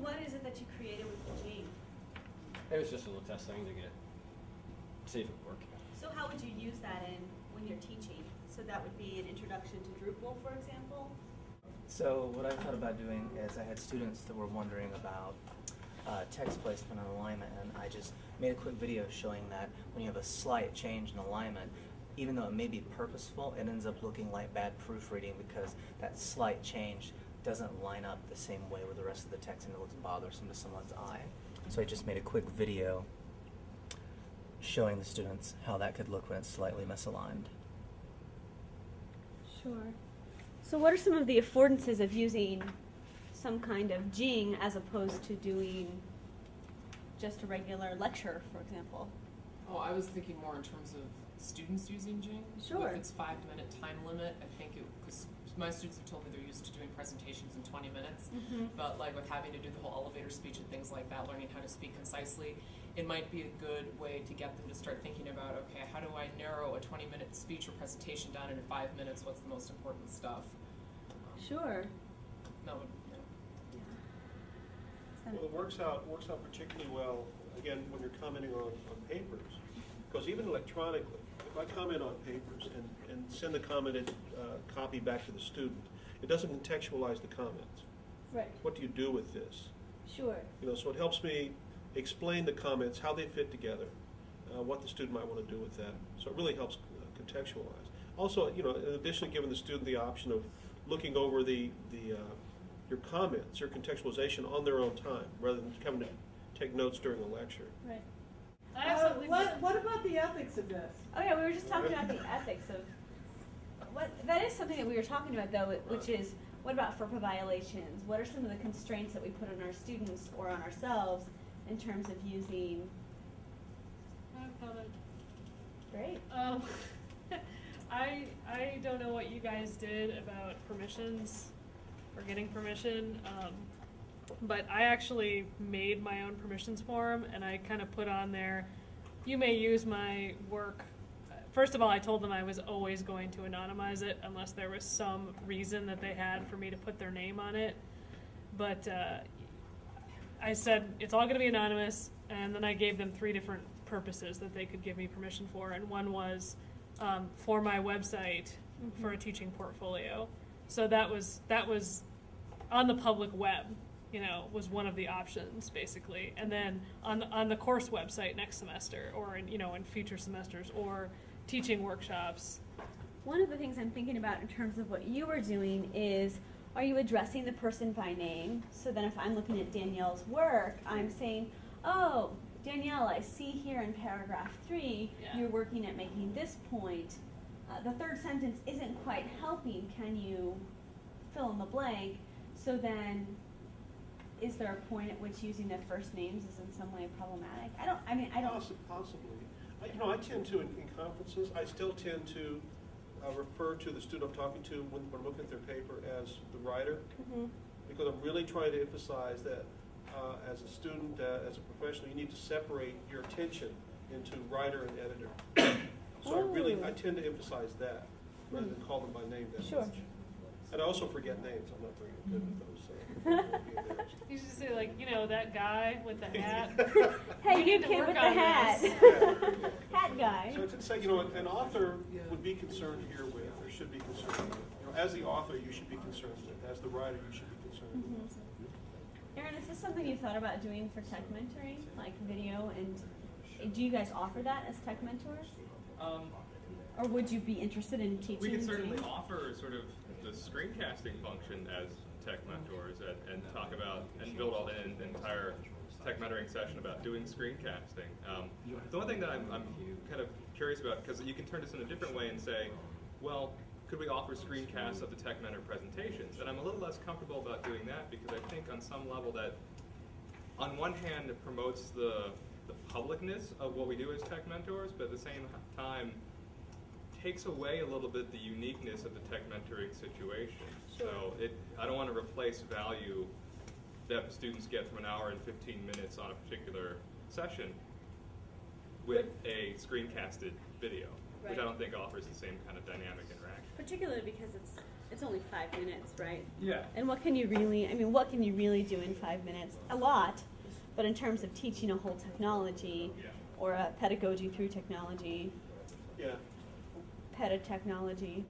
what is it that you created with the Jing? It was just a little test thing to see if it would work. So how would you use that when you're teaching? So that would be an introduction to Drupal, for example? So what I thought about doing is I had students that were wondering about text placement and alignment, and I just made a quick video showing that when you have a slight change in alignment, even though it may be purposeful, it ends up looking like bad proofreading because that slight change doesn't line up the same way with the rest of the text and it looks bothersome to someone's eye. So I just made a quick video showing the students how that could look when it's slightly misaligned. Sure. So what are some of the affordances of using some kind of Jing as opposed to doing just a regular lecture, for example? Oh, I was thinking more in terms of students using Jing. Sure. If it's 5-minute time limit, I think because my students have told me they're used to doing presentations in 20 minutes, but like with having to do the whole elevator speech and things like that, learning how to speak concisely, it might be a good way to get them to start thinking about, okay, how do I narrow a 20-minute speech or presentation down into 5 minutes? What's the most important stuff? Sure. No. Well, it works out particularly well, again, when you're commenting on papers. Because even electronically, if I comment on papers and send the commented copy back to the student, it doesn't contextualize the comments. Right. What do you do with this? Sure. So it helps me explain the comments, how they fit together, what the student might want to do with that. So it really helps contextualize. Also, in addition to giving the student the option of looking over your comments, your contextualization on their own time, rather than coming to take notes during a lecture. Right. What about the ethics of this? Oh yeah, we were just talking about the ethics of that is something that we were talking about though, which is what about FERPA violations? What are some of the constraints that we put on our students or on ourselves in terms of using? I have a comment. Great. I don't know what you guys did about permissions or getting permission, but I actually made my own permissions form, and I kind of put on there, you may use my work. First of all, I told them I was always going to anonymize it unless there was some reason that they had for me to put their name on it. But I said it's all going to be anonymous, and then I gave them 3 different purposes that they could give me permission for, and one was for my website for a teaching portfolio. So that was on the public web, was one of the options basically, and then on the course website next semester, or in future semesters, or teaching workshops. One of the things I'm thinking about in terms of what you were doing is, are you addressing the person by name? So then if I'm looking at Danielle's work, I'm saying, oh, Danielle, I see here in paragraph 3, you're working at making this point. The third sentence isn't quite helping. Can you fill in the blank? So then, is there a point at which using their first names is in some way problematic? I don't. Possibly. I tend to, in conferences, I still tend to refer to the student I'm talking to when I'm looking at their paper as the writer, because I'm really trying to emphasize that as a student, as a professional, you need to separate your attention into writer and editor. So I tend to emphasize that rather than call them by name that much. And I also forget names. I'm not very good at those. So You should say that guy with the hat. Hey, you need to kid work with the on hat. this. Hat guy. So to say, an author would be concerned here with, or should be concerned with. As the author, you should be concerned with. As the writer, you should be concerned with. Erin, is this something you thought about doing for tech mentoring, like video? And do you guys offer that as tech mentors? Or would you be interested in teaching? We could certainly offer sort of the screencasting function as tech mentors and talk about and build all an entire tech mentoring session about doing screencasting. The one thing that I'm kind of curious about, because you can turn this in a different way and say, well, could we offer screencasts of the tech mentor presentations? And I'm a little less comfortable about doing that because I think on some level that, on one hand, it promotes the publicness of what we do as tech mentors, but at the same time, takes away a little bit the uniqueness of the tech mentoring situation. Sure. So I don't want to replace value that students get from an hour and 15 minutes on a particular session with a screencasted video, which I don't think offers the same kind of dynamic interaction. Particularly because it's it's only 5 minutes, right? Yeah. And what can you really, I mean, what can you really do in 5 minutes? A lot, but in terms of teaching a whole technology or a pedagogy through technology, Yeah. pedagognology,